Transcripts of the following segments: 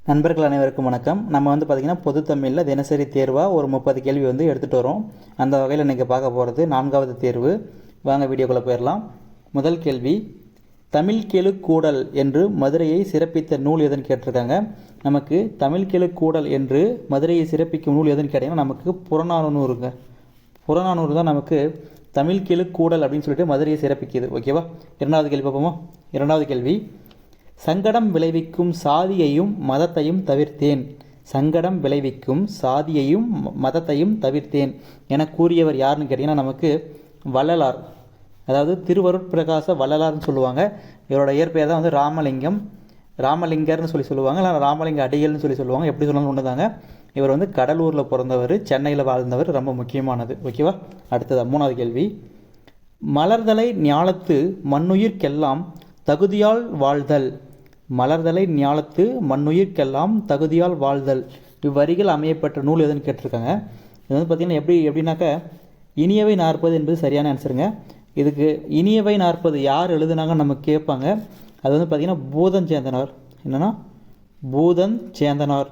நண்பர்கள் அனைவருக்கும் வணக்கம். நம்ம பார்த்திங்கன்னா பொது தமிழில் தினசரி தேர்வாக ஒரு 30 கேள்வி எடுத்துகிட்டு வரோம். அந்த வகையில் இன்றைக்கி பார்க்க போகிறது 4வது தேர்வு. வாங்க வீடியோக்குள்ளே போயிடலாம். முதல் கேள்வி, தமிழ் கெழு கூடல் என்று மதுரையை சிறப்பித்த நூல் எதுன்னு கேட்டிருக்காங்க. நமக்கு தமிழ் கெழு கூடல் என்று மதுரையை சிறப்பிக்கும் நூல் எதுன்னு கேட்டிங்கன்னா நமக்கு புறநானூறுங்க. புறநானூறு தான் நமக்கு தமிழ் கெழு கூடல் அப்படின்னு சொல்லிட்டு மதுரையை சிறப்பிக்குது. ஓகேவா? இரண்டாவது கேள்வி பார்ப்போமா? இரண்டாவது கேள்வி, சங்கடம் விளைவிக்கும் சாதியையும் மதத்தையும் தவிர்த்தேன். சங்கடம் விளைவிக்கும் சாதியையும் மதத்தையும் தவிர்த்தேன் என கூறியவர் யாருன்னு கேட்டிங்கன்னா நமக்கு வள்ளலார். அதாவது திருவருட்பிரகாச வள்ளலார்னு சொல்லுவாங்க. இவரோட இயற்பெயர் தான் ராமலிங்கம், ராமலிங்கர்னு சொல்லுவாங்க, இல்லை ராமலிங்க அடிகள்னு சொல்லுவாங்க. எப்படி சொன்னாலும் ஒன்று தாங்க. இவர் கடலூரில் பிறந்தவர், சென்னையில் வாழ்ந்தவர், ரொம்ப முக்கியமானது. ஓகேவா? அடுத்தது மூணாவது கேள்வி, மலர்தலை ஞாலத்து மண்ணுயிர்க்கெல்லாம் தகுதியால் வாழ்தல். மலர்தலை ஞாலத்து மண்ணுயிர்க்கெல்லாம் தகுதியால் வாழ்தல் இவ்வரிகள் அமையப்பட்ட நூல் எதுன்னு கேட்டிருக்காங்க. இது பார்த்திங்கன்னா எப்படின்னாக்கா இனியவை 40 என்பது சரியான ஆன்சருங்க. இதுக்கு இனியவை 40 யார் எழுதுனாங்கன்னு நம்ம கேட்பாங்க. அது பார்த்திங்கன்னா பூதஞ்சேந்தனார். என்னென்னா பூதஞ்சேந்தனார்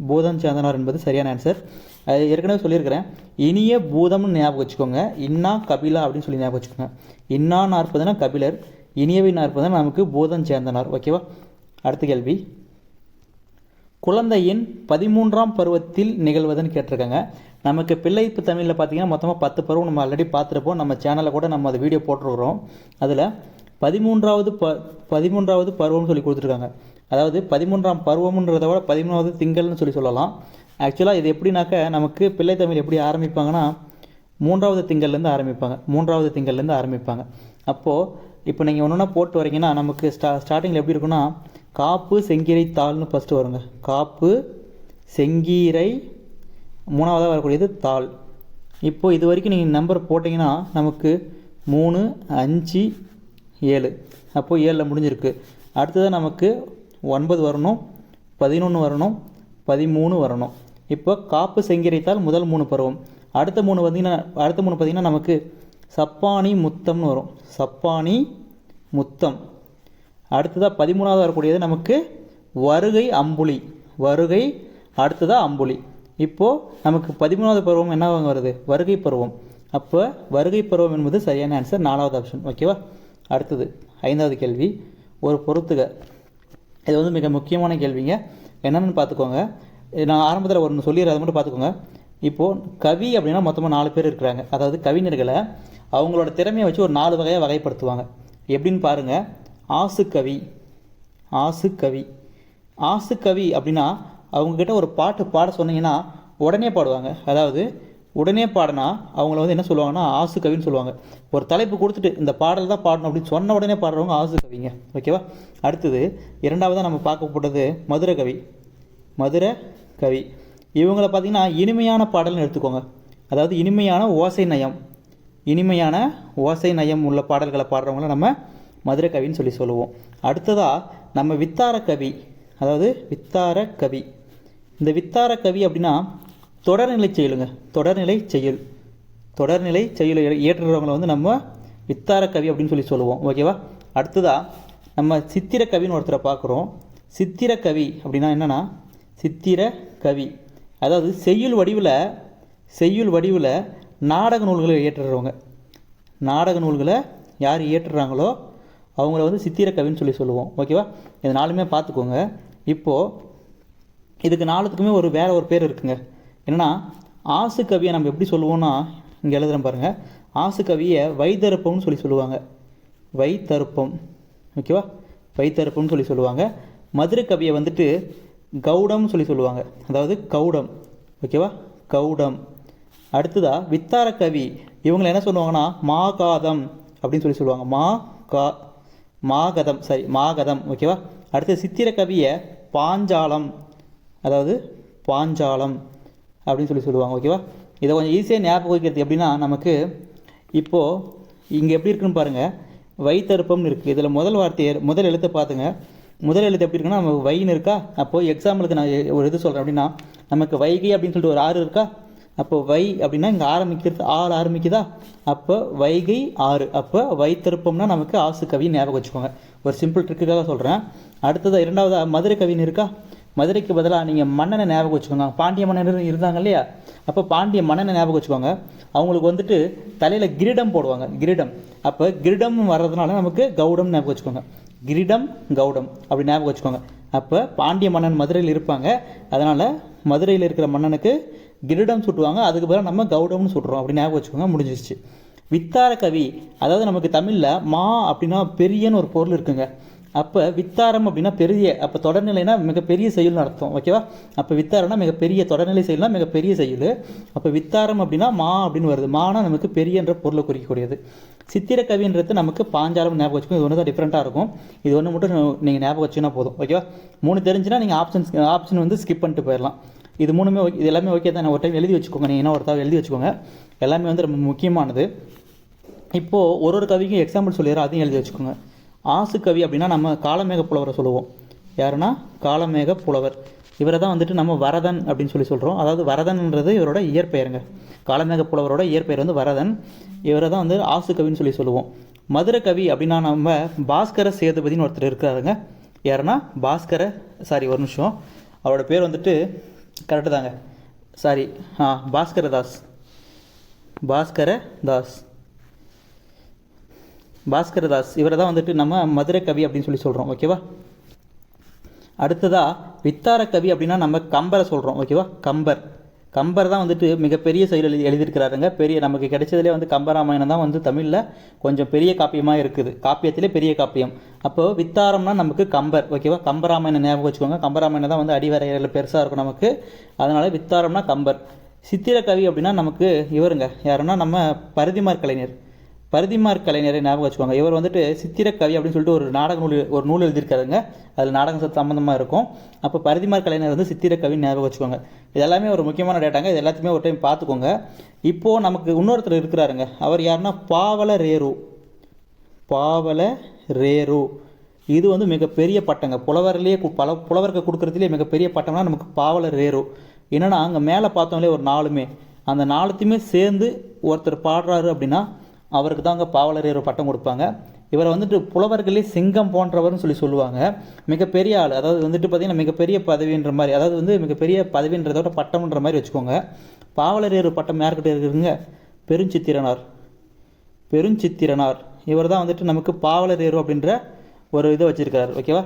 பூதஞ்சேந்தனார் என்பது சரியான ஆன்சர். அது ஏற்கனவே சொல்லியிருக்கிறேன். இனிய பூதம்னு ஞாபகம் வச்சுக்கோங்க. இன்னா கபிலா அப்படின்னு சொல்லி ஞாபகம் வச்சுக்கோங்க. இன்னா 40னா கபிலர், இனியவை 40 நமக்கு பூதஞ்சேந்தனார். ஓகேவா? அடுத்த கேள்வி, குழந்தையின் 13ஆம் பருவத்தில் நிகழ்வதுன்னு கேட்டிருக்காங்க. நமக்கு பிள்ளைப்பு தமிழில் பார்த்தீங்கன்னா மொத்தமாக 10 பருவம் நம்ம ஆல்ரெடி பார்த்துருப்போம். நம்ம சேனலில் கூட நம்ம அதை வீடியோ போட்டுருக்குறோம். அதில் 13வது பருவம்னு சொல்லி கொடுத்துருக்காங்க. அதாவது 13ஆம் பருவம்ன்றதை விட 13வது திங்கள்னு சொல்லலாம். ஆக்சுவலாக இது எப்படின்னாக்க நமக்கு பிள்ளை தமிழ் எப்படி ஆரம்பிப்பாங்கன்னா 3வது திங்கள்லேருந்து ஆரம்பிப்பாங்க. அப்போது இப்போ நீங்கள் ஒன்றுனா போட்டு வரீங்கன்னா நமக்கு ஸ்டார்டிங்கில் எப்படி இருக்குன்னா காப்பு செங்கீரை தாள்னு ஃபஸ்ட்டு வருங்க. காப்பு செங்கீரை, 3வதாக வரக்கூடியது தாள். இப்போது இது வரைக்கும் நீங்கள் நம்பர் போட்டிங்கன்னா நமக்கு 3, 5, 7. அப்போது 7 முடிஞ்சிருக்கு. அடுத்தது நமக்கு 9 வரணும், 11 வரணும், 13 வரணும். இப்போ காப்பு செங்கீரைத்தால் முதல் 3 பருவம். அடுத்த 3 பார்த்திங்கன்னா நமக்கு சப்பானி முத்தம்னு வரும். சப்பானி முத்தம். அடுத்ததாக 13வது வரக்கூடியது நமக்கு வருகை அம்புலி. வருகை அடுத்ததாக அம்புலி. இப்போது நமக்கு 13வது பருவம் என்ன வருது? வருகை பருவம். அப்போ வருகை பருவம் என்பது சரியான ஆன்சர், 4வது ஆப்ஷன். ஓகேவா? அடுத்தது 5வது கேள்வி, ஒரு பொறுத்துக. இது மிக முக்கியமான கேள்விங்க. என்னென்னு பார்த்துக்கோங்க. நான் ஆரம்பத்தில் ஒன்று சொல்லிடுறேன், அதை மட்டும் பார்த்துக்கோங்க. இப்போது கவி அப்படின்னா மொத்தமாக 4 பேர் இருக்கிறாங்க. அதாவது கவிஞர்களை அவங்களோட திறமையை வச்சு ஒரு 4 வகையாக வகைப்படுத்துவாங்க. எப்படின்னு பாருங்கள். ஆசுக்கவி. ஆசுக்கவி அப்படின்னா அவங்கக்கிட்ட ஒரு பாட்டு பாட சொன்னீங்கன்னா உடனே பாடுவாங்க. அதாவது உடனே பாடினா அவங்கள என்ன சொல்லுவாங்கன்னா ஆசுக்கவின்னு சொல்லுவாங்க. ஒரு தலைப்பு கொடுத்துட்டு இந்த பாடல் தான் பாடணும் அப்படின்னு சொன்ன உடனே பாடுறவங்க ஆசுக்கவிங்க. ஓகேவா? அடுத்தது 2வதாக நம்ம பார்க்க போட்டது மதுரை கவி. இவங்களை பார்த்திங்கன்னா இனிமையான பாடல்னு எடுத்துக்கோங்க. அதாவது இனிமையான ஓசை நயம் உள்ள பாடல்களை பாடுறவங்கள நம்ம மதுரை கவின்னு சொல்லுவோம். அடுத்ததாக நம்ம வித்தார கவி. அதாவது வித்தார கவி. இந்த வித்தார கவி அப்படின்னா தொடர்நிலை செயல் இயற்றுறவங்களை நம்ம வித்தார கவி அப்படின்னு சொல்லுவோம். ஓகேவா? அடுத்ததாக நம்ம சித்திர கவின்னு ஒருத்தரை பார்க்குறோம். சித்திர கவி அப்படின்னா என்னென்னா சித்திர கவி அதாவது செய்யுள் வடிவில் நாடக நூல்களை இயற்றுறவங்க. நாடக நூல்களை யார் இயற்றுறாங்களோ அவங்கள சித்திர கவின்னு சொல்லுவோம். ஓகேவா? இது 4மே பார்த்துக்கோங்க. இப்போது இதுக்கு 4த்துக்குமே வேற ஒரு பேர் இருக்குங்க. என்னென்னா ஆசு கவியை நம்ம எப்படி சொல்லுவோம்னா இங்கே எழுதுகிறேன் பாருங்கள். ஆசு கவியை வைத்தருப்பம்னு சொல்லுவாங்க. வைத்தருப்பம். ஓகேவா? வைத்தருப்பம்னு சொல்லுவாங்க. மதுரை கவியை கௌடம்னு சொல்லுவாங்க. அதாவது கௌடம். ஓகேவா? கௌடம். அடுத்ததாக வித்தார கவி இவங்களை என்ன சொல்லுவாங்கன்னா மாகாதம் அப்படின்னு சொல்லுவாங்க. மாகதம். ஓகேவா? அடுத்து சித்திர கவியை பாஞ்சாலம். அதாவது பாஞ்சாலம் அப்படின்னு சொல்லுவாங்க. ஓகேவா? இதை கொஞ்சம் ஈஸியாக ஞாபகம் வைக்கிறது எப்படின்னா நமக்கு இப்போது இங்கே எப்படி இருக்குன்னு பாருங்கள். வைத்தருப்பம்னு இருக்குது. இதில் முதல் எழுத்தை பார்த்துங்க. முதல் எழுத்து எப்படி இருக்குன்னா நமக்கு வைன்னு இருக்கா. அப்போது எக்ஸாம்பிளுக்கு நான் ஒரு இது சொல்கிறேன். அப்படின்னா நமக்கு வைகை அப்படின்னு சொல்லிட்டு ஒரு ஆறு இருக்கா. அப்போ வை அப்படின்னா இங்கே ஆரம்பிக்கிறது ஆறு ஆரம்பிக்குதா, அப்போ வைகை ஆறு, அப்போ வைத்திருப்போம்னா நமக்கு ஆசு கவி ஞாபகம் வச்சுக்கோங்க. ஒரு சிம்பிள் ட்ரிக்குக்காக சொல்கிறேன். அடுத்ததாக இரண்டாவதாக மதுரை கவின்னு இருக்கா, மதுரைக்கு பதிலாக நீங்கள் மன்னனை ஞாபகம் வச்சுக்கோங்க. பாண்டிய மன்னன் இருந்தாங்க இல்லையா, அப்போ பாண்டிய மன்னனை ஞாபகம் வச்சுக்கோங்க. அவங்களுக்கு வந்துட்டு தலையில் கிரீடம் போடுவாங்க, கிரீடம். அப்போ கிரீடம் வர்றதுனால நமக்கு கவுடம் ஞாபகம் வச்சுக்கோங்க. கிரீடம் கவுடம் அப்படி ஞாபகம் வச்சுக்கோங்க. அப்போ பாண்டிய மன்னன் மதுரையில் இருப்பாங்க, அதனால் மதுரையில் இருக்கிற மன்னனுக்கு கிரீடம் சுட்டுவாங்க, அதுக்கு பதிலாக நம்ம கவுடம்னு சுட்டுறோம், அப்படி ஞாபகம் வச்சுக்கோங்க. முடிஞ்சிருச்சு. வித்தார கவி, அதாவது நமக்கு தமிழில் மா அப்படின்னா பெரியன்னு ஒரு பொருள் இருக்குங்க. அப்போ வித்தாரம் அப்படின்னா பெரிய, அப்போ தொடர்நிலைனா மிகப்பெரிய செயல்னு அர்த்தம். ஓகேவா, அப்போ வித்தாரம்னா மிகப்பெரிய, தொடர்நிலை செயல்னா மிகப்பெரிய செயல். அப்போ வித்தாரம் அப்படின்னா மா அப்படின்னு வருது. மானா நமக்கு பெரியன்ற பொருளை குறிக்கக்கூடியது. சித்திர கவின்றது நமக்கு பாஞ்சாலம் ஞாபகம் வச்சுக்கோங்க. இது ஒன்று தான் டிஃப்ரெண்ட்டாக இருக்கும். இது ஒன்று மட்டும் நீங்கள் ஞாபகம் வச்சுன்னா போதும். ஓகேவா, 3 தெரிஞ்சுன்னா நீங்கள் ஆப்ஷன் வந்து ஸ்கிப் பண்ணிட்டு போயிடலாம். இது 3மே ஓகே, இது எல்லாமே ஓகே தான். நான் ஒரு டைம் எழுதி வச்சுக்கோங்க, நீங்கள் என்ன ஒருத்தாவது எழுதி வச்சுக்கோங்க. எல்லாமே வந்து ரொம்ப முக்கியமானது. இப்போது ஒரு கவிக்கும் எக்ஸாம்பிள் சொல்லிடுறோம், அதையும் எழுதி வச்சுக்கோங்க. ஆசு கவி அப்படின்னா நம்ம காலமேக புலவரை சொல்லுவோம். யாருன்னா காலமேக புலவர். இவரை தான் வந்துட்டு நம்ம வரதன் அப்படின்னு சொல்கிறோம். அதாவது வரதன்ன்றது இவரோட இயற்பெயருங்க. காலமேக புலவரோட இயற்பெயர் வந்து வரதன். இவரை தான் வந்து ஆசு கவின்னு சொல்லுவோம். மதுரை கவி அப்படின்னா நம்ம பாஸ்கர சேதுபதினு ஒருத்தர் இருக்கிறாருங்க. யாருன்னா ஒரு நிமிஷம், அவரோட பேர் வந்துட்டு கரெக்டு தாங்க, பாஸ்கரதாஸ். இவரை தான் வந்துட்டு நம்ம மதுரை கவி அப்படின்னு சொல்கிறோம். ஓகேவா, அடுத்ததாக வித்தார கவி அப்படின்னா நம்ம கம்பரை சொல்கிறோம். ஓகேவா, கம்பர் தான் வந்துட்டு மிகப்பெரிய செயல் எழுதியிருக்கிறாருங்க. நமக்கு கிடைச்சதுலேயே வந்து கம்பராமாயணம் தான் வந்து தமிழில் கொஞ்சம் பெரிய காப்பியமாக இருக்குது, காப்பியத்திலே பெரிய காப்பியம். அப்போது வித்தாரம்னா நமக்கு கம்பர். ஓகேவா, கம்பராமாயணம் ஞாபகம் வச்சுக்கோங்க. கம்பராமாயணம் தான் வந்து அடிவரையில் பெருசாக இருக்கும் நமக்கு, அதனால் வித்தாரம்னா கம்பர். சித்திர கவி அப்படின்னா நமக்கு இவருங்க, யாருன்னா நம்ம பரிதிமார் கலைஞரை ஞாபகம் வச்சுக்கோங்க. இவர் வந்துட்டு சித்திர கவி அப்படின்னு சொல்லிட்டு ஒரு நூல் எழுதியிருக்காருங்க. அதில் நாடகம் சம்பந்தமாக இருக்கும். அப்போ பரிதிமார் கலைஞர் வந்து சித்திர கவின்னு ஞாபகம் வச்சுக்கோங்க. இது எல்லாமே ஒரு முக்கியமான டேட்டாங்க. இது எல்லாத்தையுமே ஒரு டைம் பார்த்துக்கோங்க. இப்போது நமக்கு இன்னொருத்தர் இருக்கிறாருங்க. அவர் யாருன்னா பாவல ரேரு. இது வந்து மிகப்பெரிய பட்டங்க. புலவருக்கு கொடுக்குறதுலேயே மிகப்பெரிய பட்டம்னா நமக்கு பாவல ரேரு. என்னென்னா அங்கே மேலே பார்த்தோம்லே ஒரு 4மே, அந்த 4த்தையுமே சேர்ந்து ஒருத்தர் பாடுறாரு அப்படின்னா அவருக்கு தாங்க பாவலரேறு பட்டம் கொடுப்பாங்க. இவரை வந்துட்டு புலவர்களே சிங்கம் போன்றவர்னு சொல்லுவாங்க. மிகப்பெரிய ஆள், அதாவது வந்துட்டு பார்த்திங்கன்னா மிகப்பெரிய பதவின்ற மாதிரி, அதாவது வந்து மிகப்பெரிய பதவின்றதோட பட்டம்ன்ற மாதிரி வச்சுக்கோங்க. பாவலரேறு பட்டம் யார்கிட்ட இருக்குதுங்க, பெருஞ்சித்திரனார். இவர் தான் வந்துட்டு நமக்கு பாவலரேறு அப்படின்ற ஒரு இதை வச்சுருக்காரு. ஓகேவா,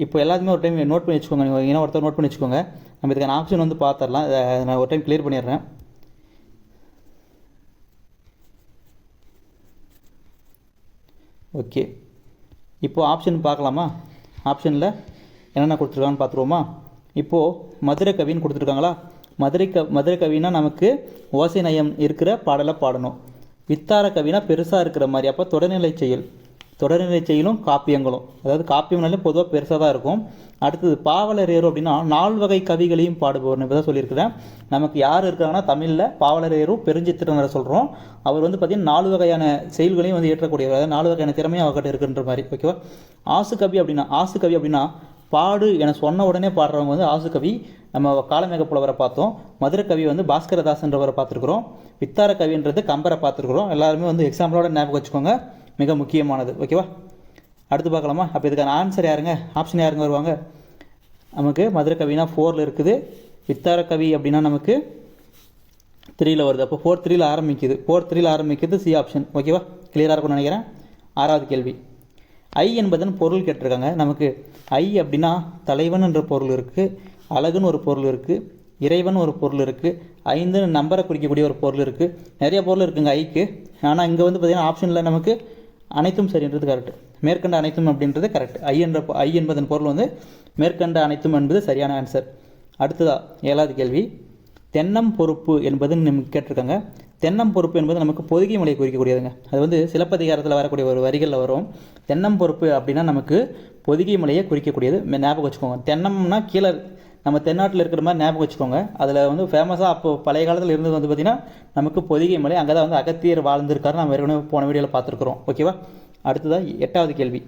இப்போ எல்லாத்தையுமே ஒரு டைம் நோட் பண்ணி வச்சுக்கோங்க. நீங்கள் ஒருத்தர் நோட் பண்ணி வச்சுக்கோங்க. நம்ம இதுக்கான ஆப்ஷன் வந்து பார்த்துடலாம். நான் ஒரு டைம் கிளியர் பண்ணிடுறேன். ஓகே, இப்போது ஆப்ஷன் பார்க்கலாமா? ஆப்ஷனில் என்னென்ன கொடுத்துருக்காங்கன்னு பார்த்துருவோமா? இப்போது மதுரை கவின்னு கொடுத்துருக்காங்களா? மதுரை கவினா நமக்கு ஓசை நயம் இருக்கிற பாடலை பாடணும். வித்தார கவினா பெருசாக இருக்கிற மாதிரி, அப்போ தொடர்நிலை செயலும் காப்பியங்களும், அதாவது காப்பியம்னாலே பொதுவாக பெருசாக தான் இருக்கும். அடுத்தது பாவலரேறு அப்படின்னா 4 வகை கவிகளையும் பாடுபவர்னு இப்போ தான் சொல்லியிருக்கிறேன். நமக்கு யார் இருக்கிறாங்கன்னா தமிழில் பாவலரேறு பெருஞ்சித்திரனரை சொல்கிறோம். அவர் வந்து பார்த்திங்கன்னா 4 வகையான செயல்களையும் வந்து ஏற்றக்கூடியவர், அதாவது 4 வகையான திறமையும் அவர்கிட்ட இருக்குன்ற மாதிரி. ஓகேவா, ஆசு கவி அப்படின்னா பாடு என சொன்ன உடனே பாடுறவங்க வந்து ஆசு கவி. நம்ம காலமேக புலவரை பார்த்தோம். மதுரை கவி வந்து பாஸ்கரதாசன்றவரை பார்த்துருக்குறோம். வித்தார கவின்றது கம்பரை பார்த்துருக்குறோம். எல்லாருமே வந்து எக்ஸாம்பிளோட ஞாபகம் வச்சுக்கோங்க, மிக முக்கியமானது. ஓகேவா, அடுத்து பார்க்கலாமா? அப்போ இதுக்கான ஆன்சர் யாருங்க, ஆப்ஷன் யாருங்க வருவாங்க? நமக்கு மதுரை கவினா 4ல் இருக்குது. வித்தார கவி அப்படின்னா நமக்கு 3ல் வருது. அப்போ 4-3ல் ஆரம்பிக்குது சி ஆப்ஷன். ஓகேவா, கிளியராக இருக்கும்னு நினைக்கிறேன். 6வது கேள்வி, ஐ என்பதன் பொருள் கேட்டிருக்காங்க. நமக்கு ஐ அப்படின்னா தலைவன் என்ற பொருள் இருக்குது, அழகுன்னு ஒரு பொருள் இருக்குது, இறைவன் ஒரு பொருள் இருக்குது, 5 நம்பரை குறிக்கக்கூடிய ஒரு பொருள் இருக்குது. நிறைய பொருள் இருக்குங்க ஐக்கு. ஆனால் இங்கே வந்து பார்த்திங்கன்னா ஆப்ஷனில் நமக்கு அனைத்தும் சரின்றது கரெக்ட். மேற்கண்ட அனைத்தும் அப்படின்றது கரெக்ட். ஐ என்பதன் பொருள் வந்து மேற்கண்ட அனைத்தும் என்பது சரியான ஆன்சர். அடுத்ததா 7வது கேள்வி, தென்னம் பொறுப்பு என்பது நமக்கு கேட்டிருக்காங்க. தென்னம் பொறுப்பு என்பது நமக்கு பொதிகை மலையை குறிக்கக்கூடியதுங்க. அது வந்து சிலப்பதிகாரத்தில் வரக்கூடிய ஒரு வரிகளில் வரும். தென்னம் பொறுப்பு அப்படின்னா நமக்கு பொதிகை மலையை குறிக்கக்கூடியது. ஞாபகம் வச்சுக்கோங்க. தென்னம்னா கீழே நம்ம தென்னாட்டில் இருக்கிற மாதிரி ஞாபகம் வச்சுக்கோங்க. அதில் வந்து ஃபேமஸாக அப்போ பழைய காலத்தில் இருந்தது வந்து பார்த்திங்கன்னா நமக்கு பொதிகை மலை. அங்கே தான் வந்து அகத்தியர் வாழ்ந்திருக்காரு. நம்ம ஏற்கனவே போன வீடியோவில் பார்த்துருக்குறோம். ஓகேவா, அடுத்ததாக 8வது கேள்வி,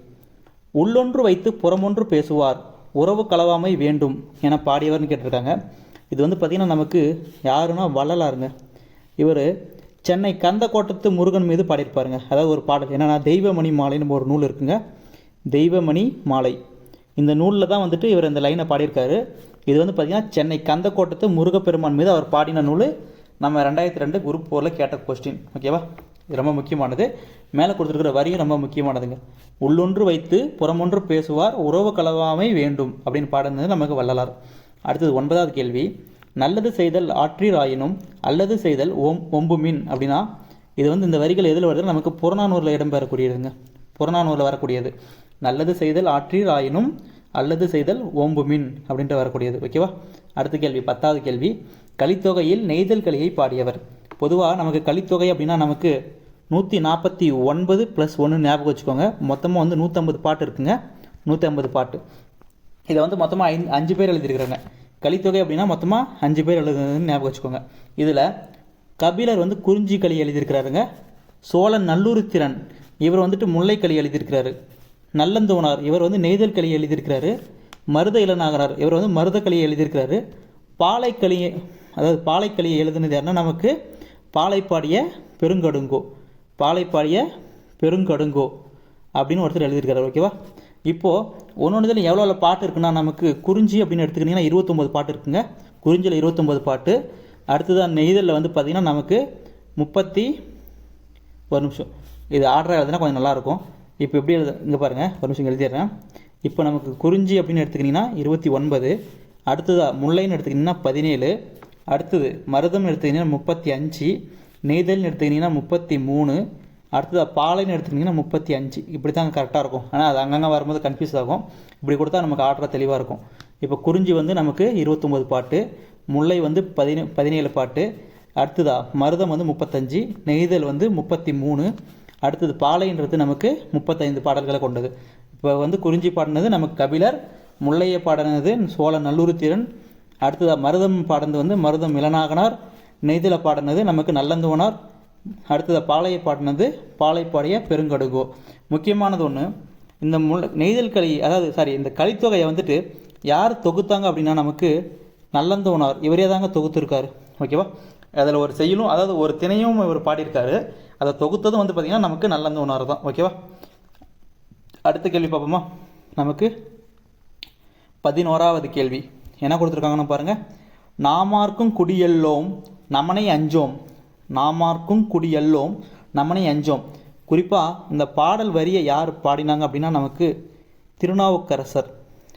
உள்ளொன்று வைத்து புறமொன்று பேசுவார், உறவு கலவாமை வேண்டும் என பாடியவர்னு கேட்டிருக்காங்க. இது வந்து பார்த்திங்கன்னா நமக்கு யாருன்னா வள்ளலாருங்க. இவர் சென்னை கந்தக்கோட்டத்து முருகன் மீது பாடியிருப்பாருங்க. அதாவது ஒரு பாடல் என்னென்னா தெய்வமணி மாலைன்னு ஒரு நூல் இருக்குங்க, தெய்வமணி மாலை. இந்த நூலில் தான் வந்துட்டு இவர் இந்த லைனை பாடியிருக்காரு. இது வந்து பார்த்திங்கன்னா சென்னை கந்தக்கோட்டத்து முருகப்பெருமான் மீது அவர் பாடின நூல். நம்ம 2002 குரூப் 4ல் கேட்ட கொஸ்டின். ஓகேவா, இது ரொம்ப முக்கியமானது. மேலே கொடுத்துருக்கிற வரியும் ரொம்ப முக்கியமானதுங்க. உள்ளொன்று வைத்து புறமொன்று பேசுவார் உறவு கலவாமை வேண்டும் அப்படின்னு பாடுனது நமக்கு வள்ளலார். அடுத்தது 9வது கேள்வி, நல்லது செய்தல் ஆற்றீர் ஆயினும் அல்லது செய்தல் ஒம்புமின் அப்படின்னா இது வந்து இந்த வரிகள் எதில் வருதுன்னா நமக்கு புறநானூரில் இடம்பெறக்கூடியதுங்க. புறநானூரில் வரக்கூடியது நல்லது செய்தல் ஆற்றீர் ஆயினும் அல்லது செய்தல் ஓம்புமின் அப்படின்ட்டு வரக்கூடியது. ஓகேவா. அடுத்த கேள்வி 10வது கேள்வி, கலித்தொகையில் நெய்தல் கலியை பாடியவர். பொதுவாக நமக்கு கலித்தொகை அப்படின்னா நமக்கு 149 + 1 ஞாபகம் வச்சுக்கோங்க. மொத்தமாக வந்து 150 பாட்டு இருக்குங்க. 150 பாட்டு. இதை வந்து மொத்தமாக 5 பேர் எழுதியிருக்கிறாங்க. கலித்தொகை அப்படின்னா மொத்தமாக 5 பேர் எழுதுனதுன்னு ஞாபகம் வச்சுக்கோங்க. இதில் கபிலர் வந்து குறிஞ்சி களி எழுதியிருக்கிறாருங்க. சோழன் நல்லூர்த்திரன் இவர் வந்துட்டு முல்லைக்களி எழுதியிருக்கிறாரு. நல்லந்தோனார் இவர் வந்து நெய்தல் களி எழுதியிருக்கிறாரு. மருத இளநாகனார் இவர் வந்து மருதக்களியை எழுதியிருக்கிறாரு. பாலைக்களியை அதாவது பாலைக்களியை எழுதுனது யாருன்னா நமக்கு பாலைப்பாடிய பெருங்கடுங்கோ, பாலைப்பாடிய பெருங்கடுங்கோ அப்படின்னு ஒருத்தர் எழுதியிருக்காரு. ஓகேவா. இப்போது ஒன்று எவ்வளோ பாட்டு இருக்குன்னா நமக்கு குறிஞ்சி அப்படின்னு எடுத்துக்கிட்டிங்கன்னா 29 பாட்டு இருக்குங்க. குறிஞ்சியில் 29 பாட்டு. அடுத்ததான் நெய்தலில் வந்து பார்த்திங்கன்னா நமக்கு 30 ஒரு நிமிஷம் இது ஆர்டராக எழுதுனா கொஞ்சம் நல்லாயிருக்கும். இப்போ எப்படி இங்கே பாருங்கள், ஒரு நிமிஷம் எழுதிடுறேன். இப்போ நமக்கு குறிஞ்சி அப்படின்னு எடுத்துக்கிட்டிங்கன்னா 29. அடுத்ததாக முல்லைன்னு எடுத்துக்கிட்டிங்கன்னா 17. அடுத்தது மருதம்னு எடுத்துக்கிட்டிங்கன்னா 35. நெய்தல்னு எடுத்துக்கிட்டிங்கன்னா 33. அடுத்ததாக பாலைன்னு எடுத்துக்கிட்டிங்கன்னா 35. இப்படி தாங்க கரெக்டாக இருக்கும். ஆனால் அது அங்கங்கே வரும்போது கன்ஃபியூஸ் ஆகும். இப்படி கொடுத்தா நமக்கு ஆர்டராக தெளிவாக இருக்கும். இப்போ குறிஞ்சி வந்து நமக்கு 29 பாட்டு, முல்லை வந்து 17 பாட்டு. அடுத்ததாக மருதம் வந்து 35, நெய்தல் வந்து 33. அடுத்தது பாலைன்றது நமக்கு 35 பாடல்களை கொண்டது. இப்போ வந்து குறிஞ்சி பாடினது நமக்கு கபிலர், முல்லையை பாடினது சோழ நல்லூர்த்திரன். அடுத்ததாக மருதம் பாடினது வந்து மருதம் இளநாகனார், நெய்தலை பாடினது நமக்கு நல்லந்தோனார். அடுத்ததாக பாலையை பாடினது பாலைப்பாடிய பெருங்கடுங்கோ. முக்கியமானது ஒன்று, இந்த நெய்தல் களி அதாவது இந்த கலித்தொகையை வந்துட்டு யார் தொகுத்தாங்க அப்படின்னா நமக்கு நல்லந்தோனார் இவரே தாங்க தொகுத்துருக்காரு. ஓகேவா. அதில் ஒரு செய்யலும் அதாவது ஒரு திணையும் இவர் பாடியிருக்காரு. அதை தொகுத்ததும் வந்து பார்த்திங்கன்னா நமக்கு நல்லந்தோனார் தான். ஓகேவா. அடுத்த கேள்வி பார்ப்போமா. நமக்கு 11வது கேள்வி என்ன கொடுத்துருக்காங்கன்னு பாருங்கள். நாமார்க்கும் குடியெல்லோம் நமனை அஞ்சோம், நாமார்க்கும் குடியெல்லோம் நமனை அஞ்சோம். குறிப்பாக இந்த பாடல் வரியை யார் பாடினாங்க அப்படின்னா நமக்கு திருநாவுக்கரசர்.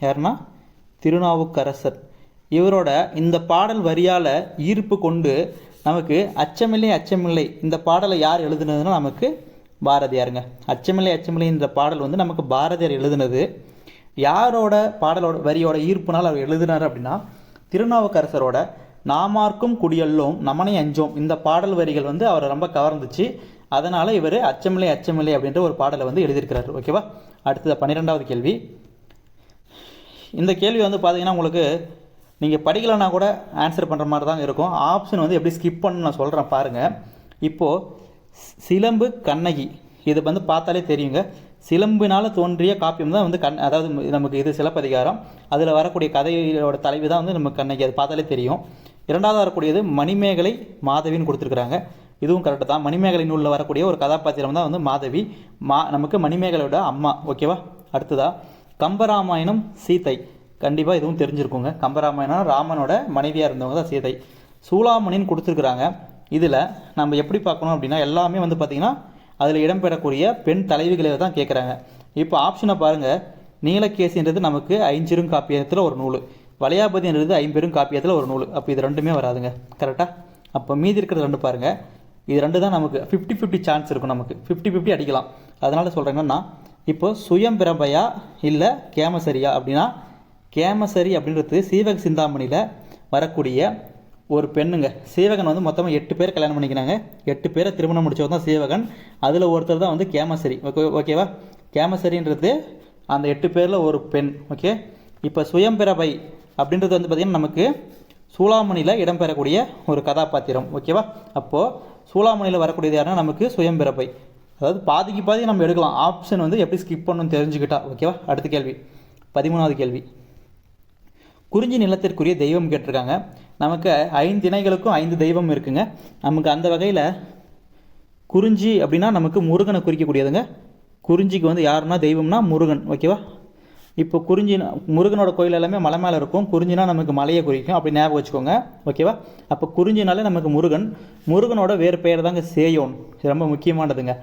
யாருன்னா திருநாவுக்கரசர். இவரோட இந்த பாடல் வரியால் ஈர்ப்பு கொண்டு நமக்கு அச்சமில்லை அச்சமில்லை இந்த பாடலை யார் எழுதுனதுன்னா நமக்கு பாரதியாருங்க. அச்சமில்லை அச்சமில்லை இந்த பாடல் வந்து நமக்கு பாரதியார் எழுதுனது. யாரோட பாடலோட வரியோட ஈர்ப்புனால் அவர் எழுதினார் அப்படின்னா திருநாவுக்கரசரோட நாமார்க்கும் குடியெல்லோம் நமனை அஞ்சோம் இந்த பாடல் வரிகள் வந்து அவரை ரொம்ப கவர்ந்துச்சு. அதனால் இவர் அச்சமில்லை அச்சமில்லை அப்படின்ற ஒரு பாடலை வந்து எழுதியிருக்கிறார். ஓகேவா. அடுத்தது 12வது கேள்வி. இந்த கேள்வி வந்து பார்த்தீங்கன்னா உங்களுக்கு நீங்கள் படிக்கலைன்னா கூட ஆன்சர் பண்ணுற மாதிரி தான் இருக்கும். ஆப்ஷன் வந்து எப்படி ஸ்கிப் பண்ணு நான் சொல்கிறேன் பாருங்கள். இப்போது சிலம்பு கண்ணகி இது வந்து பார்த்தாலே தெரியுங்க. சிலம்பினால் தோன்றிய காப்பியம் தான் வந்து அதாவது நமக்கு இது சிலப்பதிகாரம். அதில் வரக்கூடிய கதையோட தலைவி தான் வந்து நமக்கு கண்ணகி. அது பார்த்தாலே தெரியும். இரண்டாவது வரக்கூடியது மணிமேகலை மாதவின்னு கொடுத்துருக்குறாங்க. இதுவும் கரெக்டு தான். மணிமேகலை நூலில் வரக்கூடிய ஒரு கதாபாத்திரம் தான் வந்து மாதவி. நமக்கு மணிமேகலையோட அம்மா. ஓகேவா. அடுத்ததாக கம்பராமாயணம் சீதை. கண்டிப்பாக இதுவும் தெரிஞ்சிருக்குங்க. கம்பராமாயணம் ராமனோட மனைவியாக இருந்தவங்க தான் சீதை. சூளாமணின்னு கொடுத்துருக்குறாங்க. இதில் நம்ம எப்படி பார்க்கணும் அப்படின்னா எல்லாமே வந்து பார்த்திங்கன்னா அதில் இடம்பெறக்கூடிய பெண் தலைவிகளை தான் கேட்குறாங்க. இப்போ ஆப்ஷனை பாருங்கள். நீலகேசின்றது நமக்கு ஐஞ்சிறுங்காப்பியத்தில் ஒரு நூல், வளையாபதின்றது ஐம்பெருங்காப்பியத்தில் ஒரு நூல். அப்போ இது ரெண்டுமே வராதுங்க. கரெக்டாக. அப்போ மீதி இருக்கிறது ரெண்டு பாருங்கள். இது ரெண்டு தான் நமக்கு 50-50 சான்ஸ் இருக்கும். நமக்கு 50-50 அடிக்கலாம். அதனால் சொல்கிறேன் என்னன்னா இப்போ சுயம்பிரபையா இல்லை கேமசரியா அப்படின்னா கேமசரி அப்படின்றது சீவக சிந்தாமணியில் வரக்கூடிய ஒரு பெண்ணுங்க. சீவகன் வந்து மொத்தமாக 8 பேர் கல்யாணம் பண்ணிக்கிறாங்க. 8 பேரை திருமணம் முடிச்சவர் தான் சீவகன். அதில் ஒருத்தர் தான் வந்து கேமசரி. ஓகேவா. கேமசரின்றது அந்த 8 பேரில் ஒரு பெண். ஓகே. இப்போ சுயம்பிரபை அப்படின்றது வந்து பார்த்திங்கன்னா நமக்கு சூளாமணியில் இடம்பெறக்கூடிய ஒரு கதாபாத்திரம். ஓகேவா. அப்போது சூளாமணியில் வரக்கூடியது யாருன்னா நமக்கு சுயம்பிரபை. அதாவது பாதிக்கு பாதி நம்ம எடுக்கலாம். ஆப்ஷன் வந்து எப்படி ஸ்கிப் பண்ணணும்னு தெரிஞ்சுக்கிட்டா. ஓகேவா. அடுத்த கேள்வி 13வது கேள்வி. குறிஞ்சி நிலத்திற்குரிய தெய்வம் கேட்டிருக்காங்க. நமக்கு 5 திணைகளுக்கும் 5 தெய்வம் இருக்குங்க. நமக்கு அந்த வகையில் குறிஞ்சி அப்படின்னா நமக்கு முருகனை குறிக்கக்கூடியதுங்க. குறிஞ்சிக்கு வந்து யாருன்னா தெய்வம்னா முருகன். ஓகேவா? இப்போ குறிஞ்சி முருகனோட கோயில் எல்லாமே மலை மேலே இருக்கும். குறிஞ்சினா நமக்கு மலையை குறிக்கும், அப்படி ஞாபகம் வச்சுக்கோங்க. ஓகேவா? அப்போ குறிஞ்சினாலே நமக்கு முருகன். முருகனோட வேறு பெயர் தாங்க சேயோன். இது ரொம்ப முக்கியமானதுங்க.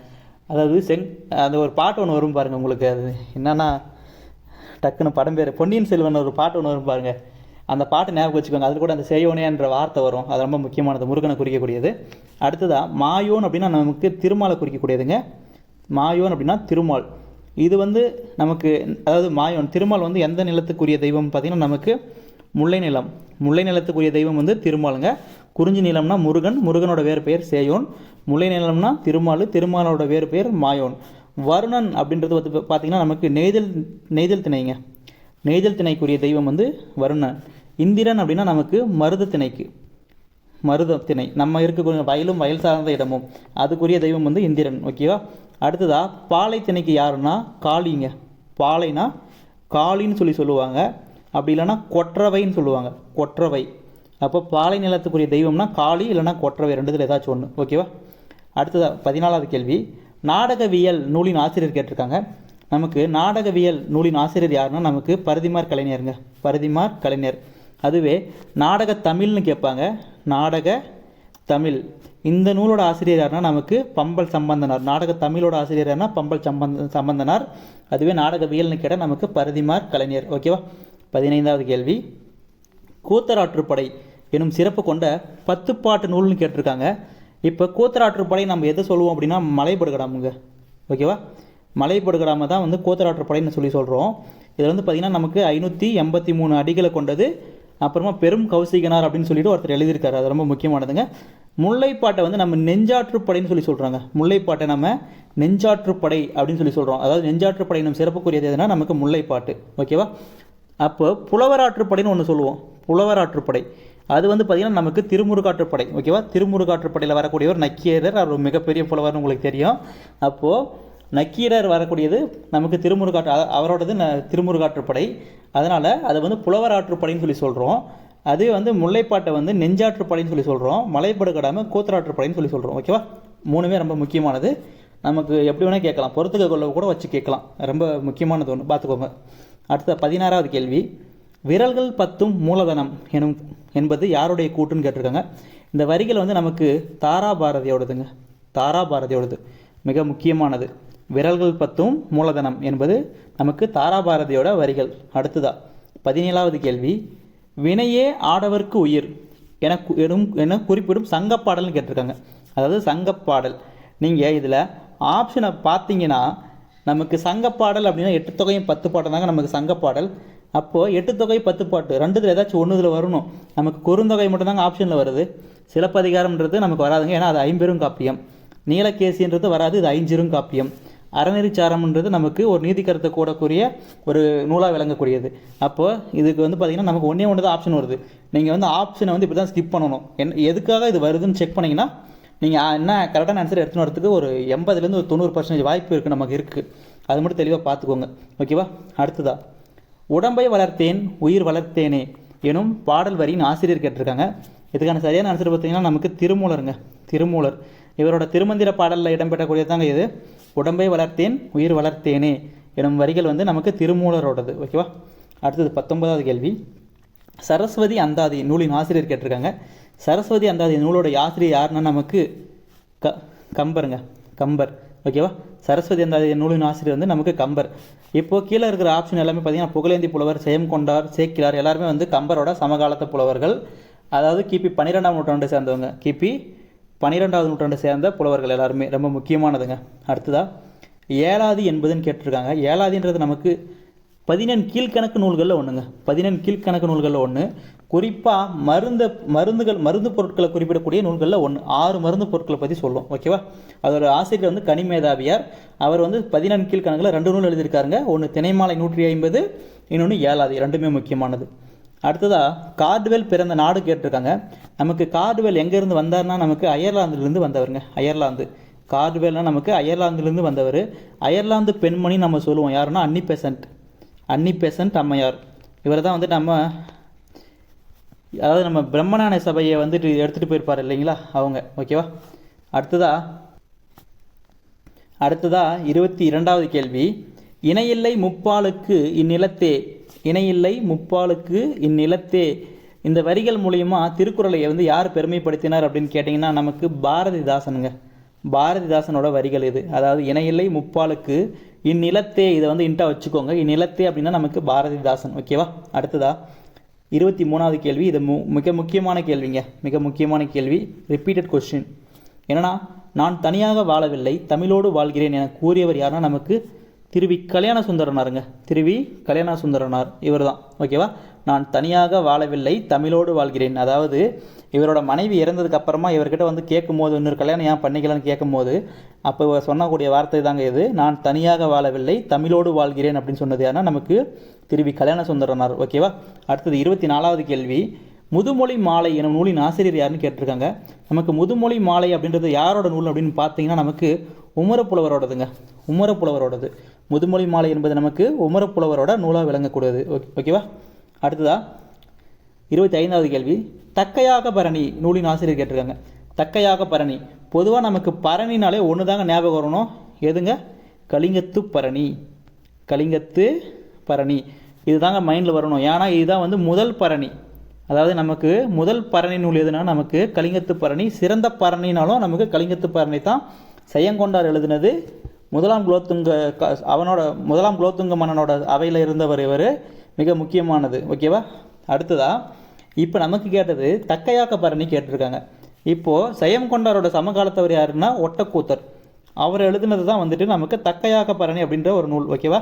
அதாவது அந்த ஒரு பாட்டு ஒன்று வரும் பாருங்கள். உங்களுக்கு அது என்னன்னா டக்குன்னு படம் பேர் பொன்னியின் செல்வன் ஒரு பாட்டு ஒன்று வரும் பாருங்கள். அந்த பாட்டு ஞாபகம் வச்சுக்கோங்க. அதில் கூட அந்த சேயோனே என்ற வார்த்தை வரும். அது ரொம்ப முக்கியமானது, முருகனை குறிக்கக்கூடியது. அடுத்ததாக மாயோன் அப்படின்னா நமக்கு திருமாலை குறிக்கக்கூடியதுங்க. மாயோன் அப்படின்னா திருமால். இது வந்து நமக்கு அதாவது மாயோன் திருமால் வந்து எந்த நிலத்துக்குரிய தெய்வம் பார்த்தீங்கன்னா நமக்கு முல்லை நிலம். முல்லை நிலத்துக்குரிய தெய்வம் வந்து திருமாலுங்க. குறிஞ்சி நிலம்னா முருகன், முருகனோட வேறு பெயர் சேயோன். முல்லை நிலம்னா திருமால், திருமாலோட வேறு பெயர் மாயோன். வருணன் அப்படின்றது வந்து பார்த்தீங்கன்னா நமக்கு நெய்தல் திணைங்க. நெய்தல் திணைக்குரிய தெய்வம் வந்து வருணன். இந்திரன் அப்படின்னா நமக்கு மருத திணை நம்ம இருக்கக்கூடிய வயலும் வயல் சார்ந்த இடமும் அதுக்குரிய தெய்வம் வந்து இந்திரன். ஓகேவா? அடுத்ததாக பாலை திணைக்கு யாருன்னா காளிங்க. பாலைனா காளின்னு சொல்லுவாங்க. அப்படி இல்லைன்னா கொற்றவைன்னு சொல்லுவாங்க. கொற்றவை. அப்போ பாலை நிலத்துக்குரிய தெய்வம்னா காளி இல்லைன்னா கொற்றவை, ரெண்டுத்தில் ஏதாச்சும் ஒன்று. ஓகேவா? அடுத்ததாக 14வது கேள்வி. நாடகவியல் நூலின் ஆசிரியர் கேட்டிருக்காங்க. நமக்கு நாடகவியல் நூலின் ஆசிரியர் யாருன்னா நமக்கு பரிதிமார் கலைஞருங்க. பரிதிமார் கலைஞர். அதுவே நாடக தமிழ்னு கேட்பாங்க. நாடக தமிழ் இந்த நூலோட ஆசிரியர் யாருன்னா நமக்கு பம்பல் சம்பந்தனார். நாடக தமிழோட ஆசிரியர் யாருன்னா பம்பல் சம்பந்தனார். அதுவே நாடகவியல்னு கேட்டால் நமக்கு பரிதிமார் கலைஞர். ஓகேவா? 15வது கேள்வி. கூத்தராற்றுப்படை எனும் சிறப்பு கொண்ட 10 பாட்டு நூல்னு கேட்டிருக்காங்க. இப்போ கூத்தராற்றுப்படை நம்ம எதை சொல்லுவோம் அப்படின்னா மலைப்படுகடாமுங்க. ஓகேவா? மலைப்படுகடாம தான் வந்து கூத்தராற்றுப்படைன்னு சொல்கிறோம். இதில் வந்து பார்த்திங்கன்னா நமக்கு 583 அடிகளை கொண்டது. அப்புறமா பெரும் கௌசிகனார் அப்படின்னு சொல்லிட்டு ஒருத்தர் எழுதியிருக்காரு. அது ரொம்ப முக்கியமானதுங்க. முல்லைப்பாட்டை வந்து நம்ம நெஞ்சாற்றுப்படைன்னு சொல்கிறாங்க. முல்லைப்பாட்டை நம்ம நெஞ்சாற்றுப்படை அப்படின்னு சொல்கிறோம். அதாவது நெஞ்சாற்றுப்படை நம்ம சிறப்புக்குரியது எதுனா நமக்கு முல்லைப்பாட்டு. ஓகேவா? அப்போ புலவராற்றுப்படைன்னு ஒன்று சொல்லுவோம். புலவராற்றுப்படை அது வந்து பார்த்திங்கன்னா நமக்கு திருமுருகாற்றுப்படை. ஓகேவா? திருமுருகாற்றுப்படையில் வரக்கூடியவர் நக்கீரர். அவர் ஒரு மிகப்பெரிய புலவர்னு உங்களுக்கு தெரியும். அப்போது நக்கீரர் வரக்கூடியது நமக்கு அவரோடது திருமுருகாற்றுப்படை. அதனால் அதை வந்து புலவராற்றுப்படைன்னு சொல்கிறோம். அதே வந்து முல்லைப்பாட்டை வந்து நெஞ்சாற்றுப்படைன்னு சொல்கிறோம். மலைப்படுகடாமல் கூத்தராற்றுப்படைன்னு சொல்கிறோம். ஓகேவா? மூணுமே ரொம்ப முக்கியமானது. நமக்கு எப்படி வேணால் கேட்கலாம், பொறுத்துக்க கொள்ள கூட வச்சு கேட்கலாம். ரொம்ப முக்கியமானது ஒன்று, பார்த்துக்கோங்க. அடுத்த 16வது கேள்வி. விரல்கள் 10 மூலதனம் என்பது யாருடைய கூட்டுன்னு கேட்டிருக்காங்க. இந்த வரிகள் வந்து நமக்கு தாராபாரதியோடதுங்க. தாராபாரதியோடது மிக முக்கியமானது. விரல்கள் 10 மூலதனம் என்பது நமக்கு தாராபாரதியோட வரிகள். அடுத்ததா 17வது கேள்வி. வினையே ஆடவர்க்கு உயிர் என குறிப்பிடும் சங்கப்பாடல்னு கேட்டிருக்காங்க. அதாவது சங்கப்பாடல். நீங்கள் இதில் ஆப்ஷனை பார்த்தீங்கன்னா நமக்கு சங்கப்பாடல் அப்படின்னா 8 தொகையும் 10 பாட்டம் தாங்க நமக்கு சங்கப்பாடல். அப்போது 8 தொகை 10 பாட்டு ரெண்டுத்தில் ஏதாச்சும் ஒன்று இதில் வரணும். நமக்கு குறுந்தொகை மட்டும்தாங்க ஆப்ஷனில் வருது. சிலப்பதிகாரம்ன்றது நமக்கு வராதுங்க, ஏன்னா அது 50 காப்பியம். நீலகேசின்றது வராது, இது 5 காப்பியம். அறநெறிச்சாரம்ன்றது நமக்கு ஒரு நீதி கருத்தை கூடக்கூடிய ஒரு நூலாக விளங்கக்கூடியது. அப்போது இதுக்கு வந்து பார்த்திங்கன்னா நமக்கு ஒன்று தான் ஆப்ஷன் வருது. நீங்கள் வந்து ஆப்ஷனை வந்து இப்படி தான் ஸ்கிப் பண்ணணும். எதுக்காக இது வருதுன்னு செக் பண்ணிங்கன்னா நீங்கள் என்ன கரெக்டான ஆன்சர் எடுத்துன்னு வரதுக்கு ஒரு 80% ஒரு 90% வாய்ப்பு இருக்குது, நமக்கு இருக்குது. அது மட்டும் தெளிவாக பார்த்துக்கோங்க. ஓகேவா? அடுத்ததா உடம்பை வளர்த்தேன் உயிர் வளர்த்தேனே எனும் பாடல் வரியின் ஆசிரியர் கேட்டிருக்காங்க. இதுக்கான சரியான ஆன்சர் பார்த்தீங்கன்னா நமக்கு திருமூலருங்க. திருமூலர். இவரோட திருமந்திர பாடலில் இடம்பெறக்கூடியதாங்க இது. உடம்பை வளர்த்தேன் உயிர் வளர்த்தேனே எனும் வரிகள் வந்து நமக்கு திருமூலரோடது. ஓகேவா? அடுத்தது 19வது கேள்வி. சரஸ்வதி அந்தாதி நூலின் ஆசிரியர் கேட்டிருக்காங்க. சரஸ்வதி அந்தாதி நூலோட ஆசிரியர் யாருன்னா நமக்கு கம்பருங்க. கம்பர். ஓகேவா? சரஸ்வதி அந்தாதி நூலின் ஆசிரியர் வந்து நமக்கு கம்பர். இப்போது கீழே இருக்கிற ஆப்ஷன் எல்லாமே பார்த்தீங்கன்னா புகழேந்தி புலவர், செயம்கொண்டார், சேக்கிலார் எல்லாருமே வந்து கம்பரோட சமகாலத்த புலவர்கள். அதாவது கிபி 12ஆம் நூற்றாண்டை சேர்ந்தவங்க. கிபி 12வது நூற்றாண்டை சேர்ந்த புலவர்கள் எல்லாருமே. ரொம்ப முக்கியமானதுங்க. அடுத்ததாக ஏலாதி என்பதுன்னு கேட்டிருக்காங்க. ஏலாதின்றது நமக்கு 14 கீழ்கணக்கு நூல்களில் ஒன்றுங்க. 14 கீழ்கணக்கு நூல்களில் ஒன்று. குறிப்பாக மருந்து பொருட்களை குறிப்பிடக்கூடிய நூல்களில் ஒன்று. 6 மருந்து பொருட்களை பற்றி சொல்லும். ஓகேவா? அதோட ஆசிரியர் வந்து கனிமேதாவியார். அவர் வந்து 14 கீழ்கணக்கில் 2 நூல் எழுதியிருக்காருங்க. ஒன்று திணைமாலை 150, இன்னொன்று ஏலாதி. ரெண்டுமே முக்கியமானது. அடுத்ததாக கார்டுவெல் பிறந்த நாடு கேட்டிருக்காங்க. நமக்கு கார்டுவெல் எங்கேருந்து வந்தார்னா நமக்கு அயர்லாந்துலேருந்து வந்தவருங்க. அயர்லாந்து. கார்டுவெல்னால் நமக்கு அயர்லாந்துலேருந்து வந்தவர். அயர்லாந்து பெண்மணி நம்ம சொல்லுவோம். யாருன்னா அன்னி பெசன்ட் அம்மையார். இவர் தான் வந்து நம்ம அதாவது நம்ம பிரம்மஞான சபையை வந்துட்டு எடுத்துகிட்டு போயிருப்பார் இல்லைங்களா அவங்க. ஓகேவா. அடுத்ததா 22வது கேள்வி. இணையில்லை முப்பாலுக்கு இந்நிலத்தே, இணையில்லை முப்பாலுக்கு இந்நிலத்தே, இந்த வரிகள் மூலியமா திருக்குறளை வந்து யார் பெருமைப்படுத்தினார் அப்படின்னு கேட்டிங்கன்னா நமக்கு பாரதிதாசனுங்க. பாரதிதாசனோட வரிகள் இது. அதாவது இணையில்லை முப்பாலுக்கு இந்நிலத்தே, இதை வந்து இன்ட்டா வச்சுக்கோங்க. இந்நிலத்தே அப்படின்னா நமக்கு பாரதிதாசன். ஓகேவா. அடுத்ததா 23வது கேள்வி. இது மிக முக்கியமான கேள்விங்க, மிக முக்கியமான கேள்வி, ரிப்பீட்டட் கொஸ்டின். என்னன்னா, நான் தனியாக வாழவில்லை தமிழோடு வாழ்கிறேன் என கூறியவர் யாருன்னா நமக்கு திருவி கல்யாண சுந்தரனாருங்க. திருவி கல்யாண சுந்தரனார் இவர் தான். ஓகேவா. நான் தனியாக வாழவில்லை தமிழோடு வாழ்கிறேன். அதாவது இவரோட மனைவி இறந்ததுக்கு அப்புறமா இவர்கிட்ட வந்து கேட்கும் போது, இன்னொரு கல்யாணம் ஏன் பண்ணிக்கலான்னு கேட்கும் போது அப்போ சொன்னக்கூடிய வார்த்தை தாங்க இது. நான் தனியாக வாழவில்லை தமிழோடு வாழ்கிறேன் அப்படின்னு சொன்னது யாருன்னா நமக்கு திருவி கல்யாண சுந்தரனார். ஓகேவா. அடுத்தது 24வது கேள்வி. முதுமொழி மாலை எனும் நூலின் ஆசிரியர் யாருன்னு கேட்டிருக்காங்க. நமக்கு முதுமொழி மாலை அப்படின்றது யாரோட நூல் அப்படின்னு பார்த்தீங்கன்னா நமக்கு உமரப்புலவரோடதுங்க. உமரப்புலவரோடது. முதுமொழி மாலை என்பது நமக்கு உமரப்புலவரோட நூலாக விளங்கக்கூடியது. ஓகேவா. அடுத்ததா 25வது கேள்வி. தக்கையாக பரணி நூலின் ஆசிரியர் கேட்டிருக்காங்க. தக்கையாக பரணி. பொதுவாக நமக்கு பரணினாலே ஒன்று தாங்க ஞாபகம் வரணும். எதுங்க? கலிங்கத்து பரணி. கலிங்கத்து பரணி இதுதாங்க மைண்டில் வரணும். ஏன்னா இதுதான் வந்து முதல் பரணி. அதாவது நமக்கு முதல் பரணி நூல் எதுனா நமக்கு கலிங்கத்து பரணி. சிறந்த பரணினாலும் நமக்கு கலிங்கத்து பரணி தான். செய்யங்கொண்டார் எழுதினது. முதலாம் குலோத்துங்க மன்னனோட அவையில் இருந்தவர் இவர். மிக முக்கியமானது. ஓகேவா. அடுத்ததா இப்போ நமக்கு கேட்டது தக்கையாக்க பரணி கேட்டிருக்காங்க. இப்போது செய்யங்கொண்டாரோட சமகாலத்தவர் யாருன்னா ஒட்டக்கூத்தர். அவர் எழுதினது தான் வந்துட்டு நமக்கு தக்கையாக்க பரணி அப்படின்ற ஒரு நூல். ஓகேவா.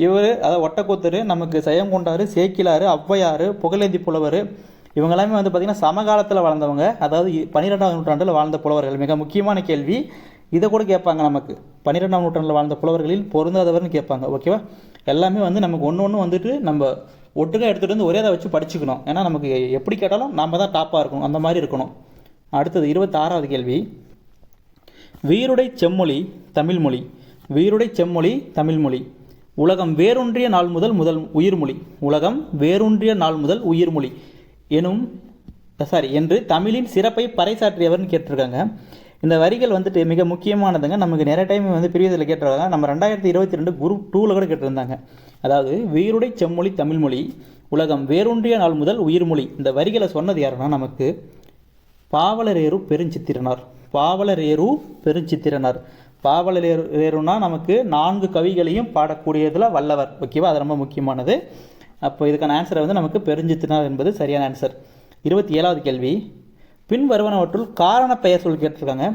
இவர் அதாவது ஒட்டக்கூத்தர், நமக்கு செய்யங்கொண்டார், சேக்கிலார், ஔவையார், புகழேந்தி புலவர், இவங்க எல்லாமே வந்து பார்த்திங்கன்னா சமகாலத்தில் வாழ்ந்தவங்க. அதாவது 12ஆம் நூற்றாண்டில் வாழ்ந்த புலவர்கள். மிக முக்கியமான கேள்வி. இதை கூட கேட்பாங்க நமக்கு. 12ஆம் நூற்றாண்டில் வாழ்ந்த புலவர்களில் பொருந்தாதவர்னு கேட்பாங்க. ஓகேவா. எல்லாமே வந்து நமக்கு ஒன்று வந்துட்டு நம்ம ஒட்டுக்காக எடுத்துகிட்டு வந்து ஒரே அதை வச்சு படிச்சுக்கணும். ஏன்னா நமக்கு எப்படி கேட்டாலும் நம்ம தான் டாப்பாக இருக்கணும், அந்த மாதிரி இருக்கணும். அடுத்தது 26வது கேள்வி. வீருடை செம்மொழி தமிழ்மொழி. வீருடை செம்மொழி தமிழ்மொழி. உலகம் வேரூன்றிய நாள் முதல் உயிர்மொழி. உலகம் வேரூன்றிய நாள் முதல் உயிர்மொழி என்று தமிழின் சிறப்பை பறைசாற்றியவர்னு கேட்டிருக்காங்க. இந்த வரிகள் வந்துட்டு மிக முக்கியமானதுங்க. நமக்கு நிறைய டைம் வந்து பிரிவதில் கேட்டிருக்காங்க. நம்ம 2022 குரூப் 2ல் கூட கேட்டிருந்தாங்க. அதாவது வீருடை செம்மொழி தமிழ்மொழி, உலகம் வேரூன்றிய நாள் முதல் உயிர்மொழி. இந்த வரிகளை சொன்னது யாருன்னா நமக்கு பாவலரேறு பெருஞ்சித்திரனார். பாவலரேறு பெருஞ்சித்திரனார். பாவலரேறுனா நமக்கு 4 கவிகளையும் பாடக்கூடியதில் வல்லவர். ஓகேவா. அது ரொம்ப முக்கியமானது. அப்போ இதுக்கான ஆன்சரை வந்து நமக்கு பெருஞ்சித்திரனார் என்பது சரியான ஆன்சர். 27வது கேள்வி. பின் வருவனவற்றுள் காரண பெயர் சொல்லி கேட்டிருக்காங்க.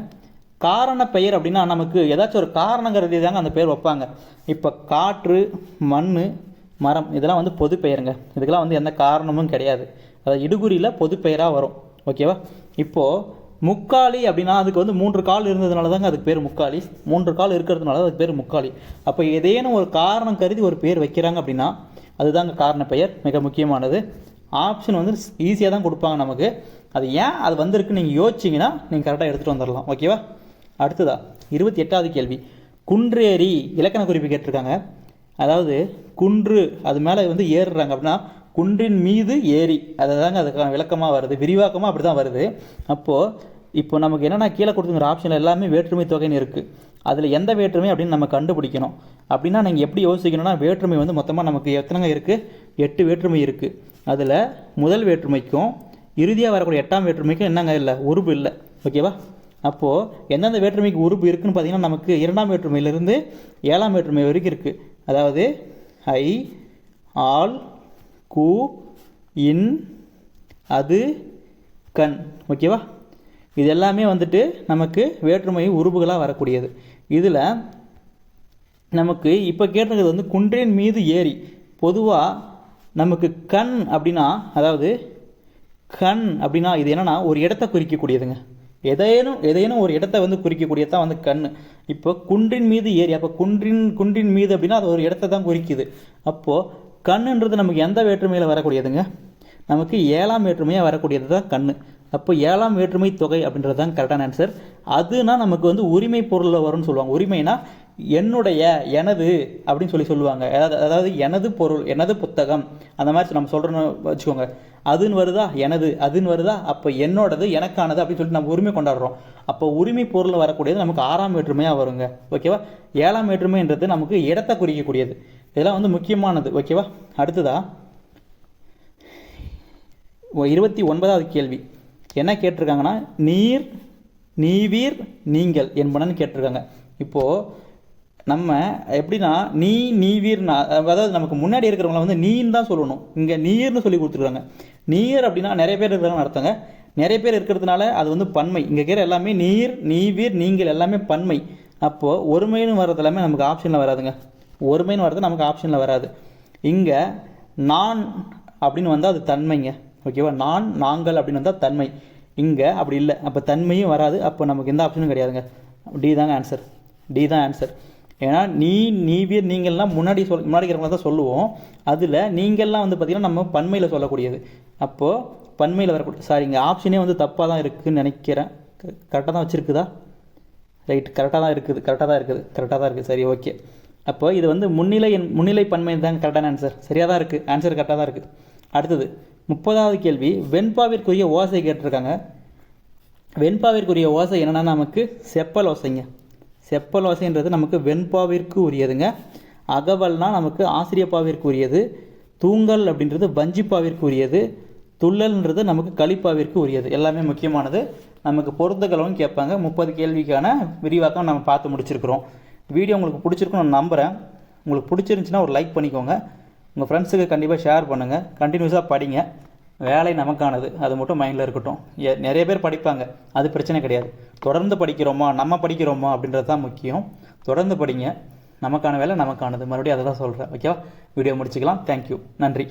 காரண பெயர் அப்படின்னா நமக்கு ஏதாச்சும் ஒரு காரணங்கிறது தாங்க அந்த பேர் வைப்பாங்க. இப்போ காற்று, மண், மரம் இதெல்லாம் வந்து பொது பெயருங்க. இதுக்கெல்லாம் வந்து எந்த காரணமும் கிடையாது. அதாவது இடுகுறியில் பொது பெயராக வரும். ஓகேவா. இப்போது முக்காலி அப்படின்னா அதுக்கு வந்து 3 கால் இருந்ததுனால தாங்க அதுக்கு பேர் முக்காலி. 3 கால் இருக்கிறதுனால அதுக்கு பேர் முக்காலி. அப்போ ஏதேனும் ஒரு காரணம் கருதி ஒரு பேர் வைக்கிறாங்க அப்படின்னா அதுதாங்க காரண பெயர். மிக முக்கியமானது. ஆப்ஷன் வந்து ஈஸியாக தான் கொடுப்பாங்க நமக்கு. அது ஏன் அது வந்திருக்குன்னு நீங்கள் யோசிச்சிங்கன்னா நீங்கள் கரெக்டாக எடுத்துகிட்டு வந்துடலாம். ஓகேவா. அடுத்ததா 28வது கேள்வி. குன்றேறி இலக்கண குறிப்பு கேட்டிருக்காங்க. அதாவது குன்று அது மேலே வந்து ஏறுறாங்க அப்படின்னா குன்றின் மீது ஏறி, அதை தாங்க அதுக்கான விளக்கமாக வருது, விரிவாக்கமாக அப்படி தான் வருது. அப்போது இப்போ நமக்கு என்னென்னா கீழே கொடுத்துங்கிற ஆப்ஷனில் எல்லாமே வேற்றுமை தொகைன்னு இருக்குது. அதில் எந்த வேற்றுமை அப்படின்னு நம்ம கண்டுபிடிக்கணும். அப்படின்னா நீங்கள் எப்படி யோசிக்கணும்னா வேற்றுமை வந்து மொத்தமாக நமக்கு எத்தனைங்க இருக்குது? 8 வேற்றுமை இருக்குது. அதில் முதல் வேற்றுமைக்கும் இறுதியாக வரக்கூடிய 8ஆம் வேற்றுமைக்கும் என்னங்க இல்லை? உருபு இல்லை. ஓகேவா. அப்போது எந்தெந்த வேற்றுமைக்கு உருபு இருக்குதுன்னு பார்த்தீங்கன்னா நமக்கு 2ஆம் வேற்றுமையிலிருந்து 7ஆம் வேற்றுமை வரைக்கும் இருக்குது. அதாவது ஐ, ஆல், கு, இன், அது, கண். ஓகேவா. இது எல்லாமே வந்துட்டு நமக்கு வேற்றுமை உருபுகளாக வரக்கூடியது. இதில் நமக்கு இப்போ கேட்டிருக்கிறது வந்து குன்றின் மீது ஏறி. பொதுவாக நமக்கு கண் அப்படின்னா, அதாவது கண் அப்படின்னா இது என்னென்னா ஒரு இடத்தை குறிக்கக்கூடியதுங்க. ஏதேனும் ஒரு இடத்தை வந்து குறிக்கக்கூடியதான் வந்து கண். இப்போ குன்றின் மீது ஏறி, அப்போ குன்றின் மீது அப்படின்னா அது ஒரு இடத்தை தான் குறிக்குது. அப்போது கண்ணுன்றது நமக்கு எந்த வேற்றுமையில் வரக்கூடியதுங்க? நமக்கு 7ஆம் வேற்றுமையாக வரக்கூடியது தான் கண். அப்போ 7ஆம் வேற்றுமை தொகை அப்படின்றது தான் கரெக்டான ஆன்சர். அதுனா நமக்கு வந்து உரிமை பொருளில் வரும்னு சொல்லுவாங்க. உரிமைனா என்னுடைய, எனது அப்படின்னு சொல்லுவாங்க. அதாவது எனது பொருள், எனது புத்தகம் அந்த மாதிரி நம்ம சொல்கிறோன்னு வச்சுக்கோங்க. அதுன்னு வருதா, எனது அதுன்னு வருதா, அப்போ என்னோடது எனக்கானது அப்படின்னு சொல்லிட்டு நம்ம உரிமை கொண்டாடுறோம். அப்போ உரிமை பொருள் வரக்கூடியது நமக்கு 6ஆம் வேற்றுமையாக வருங்க. ஓகேவா. 7ஆம் வேற்றுமைன்றது நமக்கு இடத்தை குறிக்கக்கூடியது. இதெல்லாம் வந்து முக்கியமானது. ஓகேவா. அடுத்ததா 29வது கேள்வி என்ன கேட்டிருக்காங்கன்னா, நீர், நீவீர், நீங்கள் என்பனன்னு கேட்டிருக்காங்க. இப்போது நம்ம எப்படின்னா நீ, நீவீர்னா, அதாவது நமக்கு முன்னாடி இருக்கிறவங்கள வந்து நீன்னு தான் சொல்லணும். இங்கே நீர்னு சொல்லி கொடுத்துருக்காங்க. நீர் அப்படின்னா நிறைய பேர் இருக்கிறாங்கன்னு அர்த்தங்க. நிறைய பேர் இருக்கிறதுனால அது வந்து பன்மை. இங்கே இருக்கிற எல்லாமே நீர், நீவீர், நீங்கள் எல்லாமே பன்மை. அப்போது ஒருமைன்னு வர்றது எல்லாமே நமக்கு ஆப்ஷனில் வராதுங்க. ஒருமைன்னு வர்றது நமக்கு ஆப்ஷனில் வராது. இங்கே நான் அப்படின்னு வந்தால் அது தன்மைங்க. ஓகேவா. நான், நாங்கள் அப்படின்னு வந்தால் தன்மை. இங்கே அப்படி இல்லை. அப்போ தன்மையும் வராது. அப்போ நமக்கு எந்த ஆப்ஷனும் கிடையாதுங்க. டி தாங்க ஆன்சர். டி தான் ஆன்சர். ஏன்னா நீ, நீவீர், நீங்கள்லாம் முன்னாடி இருக்கிறவங்க தான் சொல்லுவோம். அதில் நீங்கள்லாம் வந்து பார்த்திங்கன்னா நம்ம பன்மையில் சொல்லக்கூடியது. அப்போது பன்மையில் வரக்கூடிய, சாரி இங்கே ஆப்ஷனே வந்து தப்பாக தான் இருக்குதுன்னு நினைக்கிறேன். கரெக்டாக தான் வச்சுருக்குதா? ரைட், கரெக்டாக தான் இருக்குது. சரி, ஓகே. அப்போ இது வந்து முன்னிலை பன்மை தாங்க கரெக்டான ஆன்சர். சரியாக தான் இருக்குது. ஆன்சர் கரெக்டாக தான் இருக்குது. அடுத்தது 30வது கேள்வி, வெண்பாவிற்குரிய ஓசை கேட்டிருக்காங்க. வெண்பாவிற்குரிய ஓசை என்னென்னா நமக்கு செப்பல் ஓசைங்க. செப்பல் ஓசைன்றது நமக்கு வெண்பாவிற்கு உரியதுங்க. அகவல்னால் நமக்கு ஆசிரியப்பாவிற்கு உரியது. தூங்கல் அப்படின்றது வஞ்சிப்பாவிற்கு உரியது. துள்ளல்ன்றது நமக்கு களிப்பாவிற்கு உரியது. எல்லாமே முக்கியமானது. நமக்கு பொருத்தங்களும் கேட்பாங்க. 30 கேள்விக்கான விரிவாக்கம் நம்ம பார்த்து முடிச்சிருக்கிறோம். வீடியோ உங்களுக்கு பிடிச்சிருக்குன்னு நான் நம்புகிறேன். உங்களுக்கு பிடிச்சிருந்துச்சின்னா ஒரு லைக் பண்ணிக்கோங்க. உங்கள் ஃப்ரெண்ட்ஸுக்கு கண்டிப்பாக ஷேர் பண்ணுங்கள். கண்டினியூஸாக படிங்க. வேலை நமக்கானது, அது மட்டும் மைண்டில் இருக்கட்டும். நிறைய பேர் படிப்பாங்க, அது பிரச்சனை கிடையாது. தொடர்ந்து படிக்கிறோமா, நம்ம படிக்கிறோமா அப்படின்றது தான் முக்கியம். தொடர்ந்து படிங்க. நமக்கான வேலை நமக்கானது. மறுபடியும் அதை தான் சொல்கிறேன். ஓகேவா. வீடியோ முடிச்சுக்கலாம். தேங்க்யூ. நன்றி.